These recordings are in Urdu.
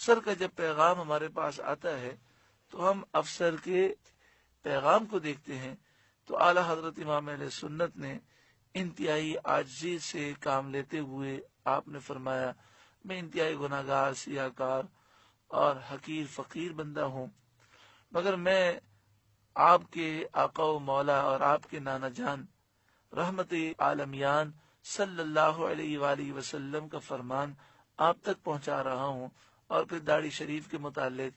افسر کا جب پیغام ہمارے پاس آتا ہے تو ہم افسر کے پیغام کو دیکھتے ہیں تو اعلیٰ حضرت امام اہل سنت نے انتہائی عاجزی سے کام لیتے ہوئے آپ نے فرمایا، میں انتہائی گناہ گار، سیاہ کار اور حقیر فقیر بندہ ہوں، مگر میں آپ کے آقا و مولا اور آپ کے نانا جان رحمت عالمیان صلی اللہ علیہ وآلہ وسلم کا فرمان آپ تک پہنچا رہا ہوں، اور پھر داڑھی شریف کے متعلق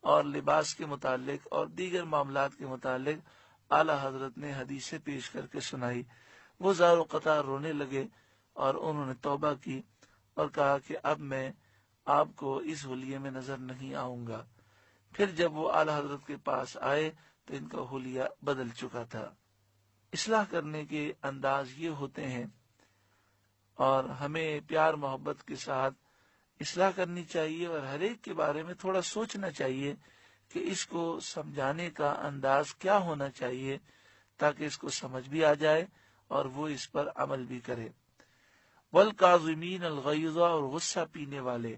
اور لباس کے متعلق اور دیگر معاملات کے متعلق اعلی حضرت نے حدیثیں پیش کر کے سنائی۔ وہ زار و قطار رونے لگے اور انہوں نے توبہ کی اور کہا کہ اب میں آپ کو اس حلیے میں نظر نہیں آؤں گا۔ پھر جب وہ اعلی حضرت کے پاس آئے تو ان کا حلیہ بدل چکا تھا۔ اصلاح کرنے کے انداز یہ ہوتے ہیں، اور ہمیں پیار محبت کے ساتھ اصلاح کرنی چاہیے اور ہر ایک کے بارے میں تھوڑا سوچنا چاہیے کہ اس کو سمجھانے کا انداز کیا ہونا چاہیے تاکہ اس کو سمجھ بھی آ جائے اور وہ اس پر عمل بھی کرے۔ والکاظمین الغیظ، اور غصہ پینے والے۔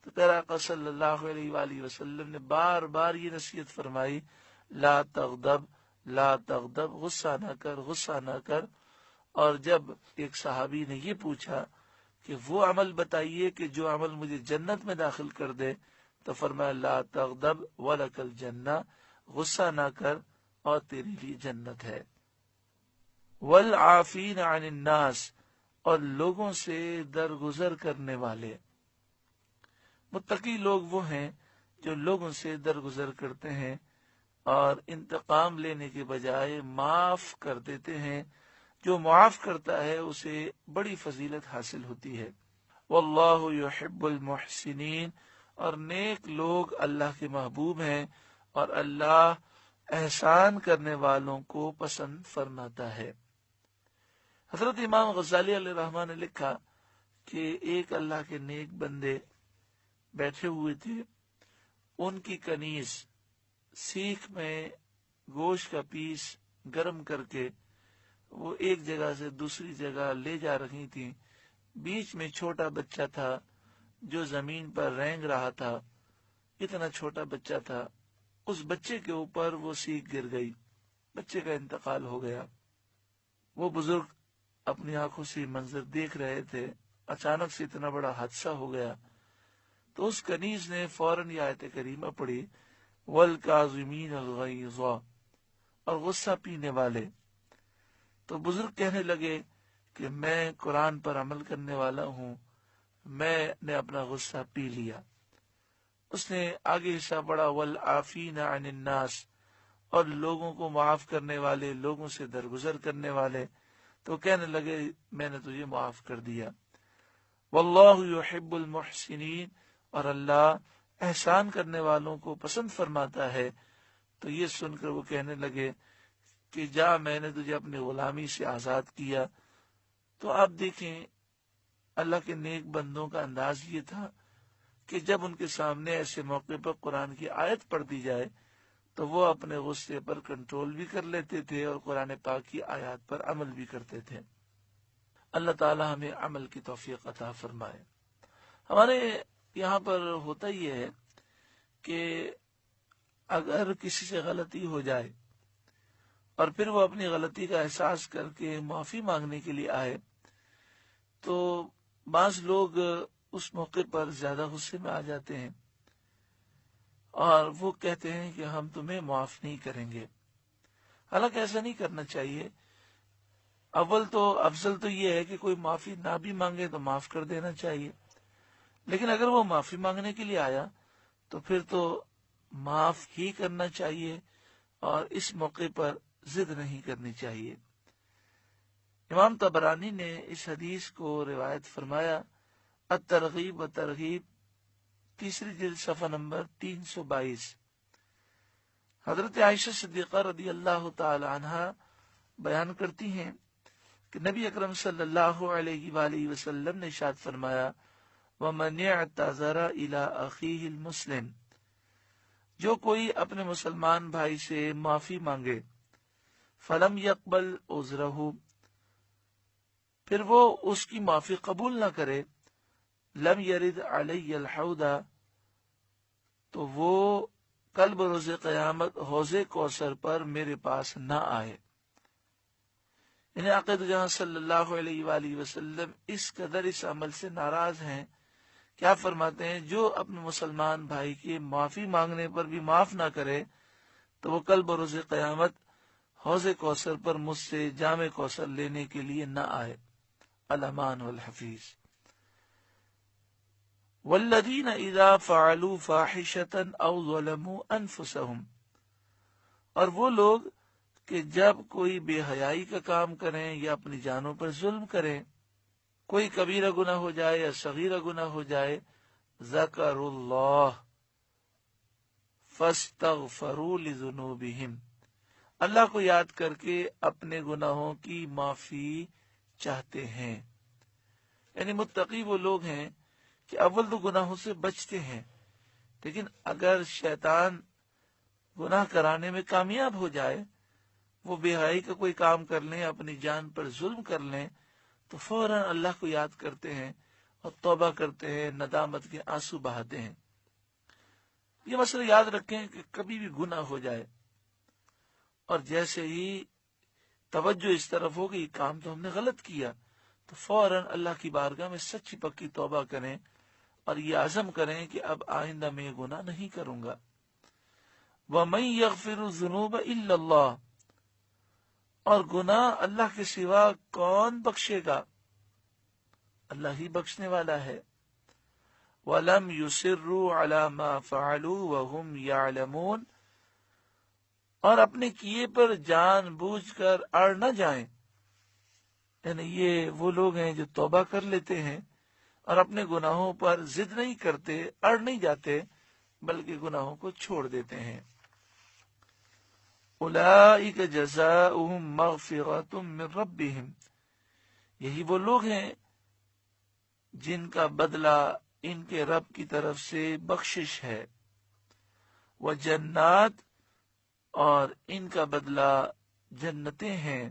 تو پیارا آقا صلی اللہ علیہ وآلہ وسلم نے بار بار یہ نصیحت فرمائی، لا تغضب لا تغضب، غصہ نہ کر، غصہ نہ کر۔ اور جب ایک صحابی نے یہ پوچھا کہ وہ عمل بتائیے کہ جو عمل مجھے جنت میں داخل کر دے، تو فرمایا لا تغضب ولک الجنہ، غصہ نہ کر اور تیری لیے جنت ہے۔ والعافین عن الناس، اور لوگوں سے درگزر کرنے والے۔ متقی لوگ وہ ہیں جو لوگوں سے درگزر کرتے ہیں اور انتقام لینے کے بجائے معاف کر دیتے ہیں۔ جو معاف کرتا ہے اسے بڑی فضیلت حاصل ہوتی ہے۔ واللہ یحب المحسنین، اور نیک لوگ اللہ کے محبوب ہیں اور اللہ احسان کرنے والوں کو پسند فرماتا ہے۔ حضرت امام غزالی علیہ الرحمہ نے لکھا کہ ایک اللہ کے نیک بندے بیٹھے ہوئے تھے، ان کی کنیز سیخ میں گوشت کا پیس گرم کر کے وہ ایک جگہ سے دوسری جگہ لے جا رہی تھی۔ بیچ میں چھوٹا بچہ تھا جو زمین پر رینگ رہا تھا، اتنا چھوٹا بچہ تھا، اس بچے کے اوپر وہ سیخ گر گئی، بچے کا انتقال ہو گیا۔ وہ بزرگ اپنی آنکھوں سے منظر دیکھ رہے تھے، اچانک سے اتنا بڑا حادثہ ہو گیا تو اس کنیز نے فوراً یہ آیت کریمہ پڑھی، والکاظمین الغیظ، اور غصہ پینے والے۔ تو بزرگ کہنے لگے کہ میں قرآن پر عمل کرنے والا ہوں، میں نے اپنا غصہ پی لیا۔ اس نے آگے حصہ پڑھا، والعافین عن الناس، اور لوگوں کو معاف کرنے والے، لوگوں سے درگزر کرنے والے۔ تو کہنے لگے میں نے تجھے معاف کر دیا۔ واللہ یحب المحسنین، اور اللہ احسان کرنے والوں کو پسند فرماتا ہے۔ تو یہ سن کر وہ کہنے لگے کہ جا، میں نے تجھے اپنی غلامی سے آزاد کیا۔ تو آپ دیکھیں اللہ کے نیک بندوں کا انداز یہ تھا کہ جب ان کے سامنے ایسے موقع پر قرآن کی آیت پڑھ دی جائے تو وہ اپنے غصے پر کنٹرول بھی کر لیتے تھے اور قرآن پاک کی آیات پر عمل بھی کرتے تھے۔ اللہ تعالی ہمیں عمل کی توفیق عطا فرمائے۔ ہمارے یہاں پر ہوتا یہ ہے کہ اگر کسی سے غلطی ہو جائے اور پھر وہ اپنی غلطی کا احساس کر کے معافی مانگنے کے لیے آئے تو بعض لوگ اس موقع پر زیادہ غصے میں آ جاتے ہیں اور وہ کہتے ہیں کہ ہم تمہیں معاف نہیں کریں گے۔ حالانکہ ایسا نہیں کرنا چاہیے۔ افضل تو یہ ہے کہ کوئی معافی نہ بھی مانگے تو معاف کر دینا چاہیے، لیکن اگر وہ معافی مانگنے کے لیے آیا تو پھر تو معاف ہی کرنا چاہیے اور اس موقع پر ضد نہیں کرنی چاہیے۔ امام طبرانی نے اس حدیث کو روایت فرمایا، الترغیب و ترغیب، تیسری جلد صفحہ نمبر 322۔ حضرت عائشہ صدیقہ رضی اللہ تعالی عنہا بیان کرتی ہیں کہ نبی اکرم صلی اللہ علیہ وآلہ وسلم نے ارشاد فرمایا، وَمَنِ اعْتَذَرَ إِلَىٰ أَخِيهِ الْمُسْلِمِ، جو کوئی اپنے مسلمان بھائی سے معافی مانگے، فلم يقبل عذرہ، پھر وہ اس کی معافی قبول نہ کرے، لم يرد علی الحوض، تو وہ کل بروز قیامت حوض کوثر پر میرے پاس نہ آئے۔ انہیں عقید جہاں صلی اللہ علیہ وآلہ وسلم اس قدر اس عمل سے ناراض ہیں، کیا فرماتے ہیں جو اپنے مسلمان بھائی کی معافی مانگنے پر بھی معاف نہ کرے تو وہ کل بروز قیامت حوض کوثر پر مجھ سے جام کوثر لینے کے لیے نہ آئے۔ الامان والحفیظ۔ والذین اذا فعلوا فاحشة او ظلموا انفسهم، اور وہ لوگ کہ جب کوئی بے حیائی کا کام کریں یا اپنی جانوں پر ظلم کریں، کوئی کبیرہ گناہ ہو جائے یا صغیرہ گناہ ہو جائے، ذکروا اللہ فاستغفروا لذنوبہم، اللہ کو یاد کر کے اپنے گناہوں کی معافی چاہتے ہیں۔ یعنی متقی وہ لوگ ہیں کہ اول تو گناہوں سے بچتے ہیں، لیکن اگر شیطان گناہ کرانے میں کامیاب ہو جائے، وہ بے حیائی کا کوئی کام کر لیں، اپنی جان پر ظلم کر لیں، تو فوراً اللہ کو یاد کرتے ہیں اور توبہ کرتے ہیں، ندامت کے آنسو بہاتے ہیں۔ یہ مسئلہ یاد رکھیں کہ کبھی بھی گناہ ہو جائے اور جیسے ہی توجہ اس طرف ہو گئی کام تو ہم نے غلط کیا، تو فوراً اللہ کی بارگاہ میں سچی پکی توبہ کریں اور یہ عزم کریں کہ اب آئندہ میں یہ گناہ نہیں کروں گا۔ وَمَن يَغْفِرُ الذُّنُوبَ إِلَّا اللَّهُ، اور گناہ اللہ کے سوا کون بخشے گا؟ اللہ ہی بخشنے والا ہے۔ وَلَمْ يُصِرُّوا عَلَى مَا فَعَلُوا وَهُمْ يَعْلَمُونَ، اور اپنے کیے پر جان بوجھ کر اڑ نہ جائیں۔ یعنی یہ وہ لوگ ہیں جو توبہ کر لیتے ہیں اور اپنے گناہوں پر ضد نہیں کرتے، اڑ نہیں جاتے، بلکہ گناہوں کو چھوڑ دیتے ہیں۔ اولئک جزاؤہم مغفرۃ من ربہم، یہی وہ لوگ ہیں جن کا بدلہ ان کے رب کی طرف سے بخشش ہے، وجنات، اور ان کا بدلہ جنتیں ہیں،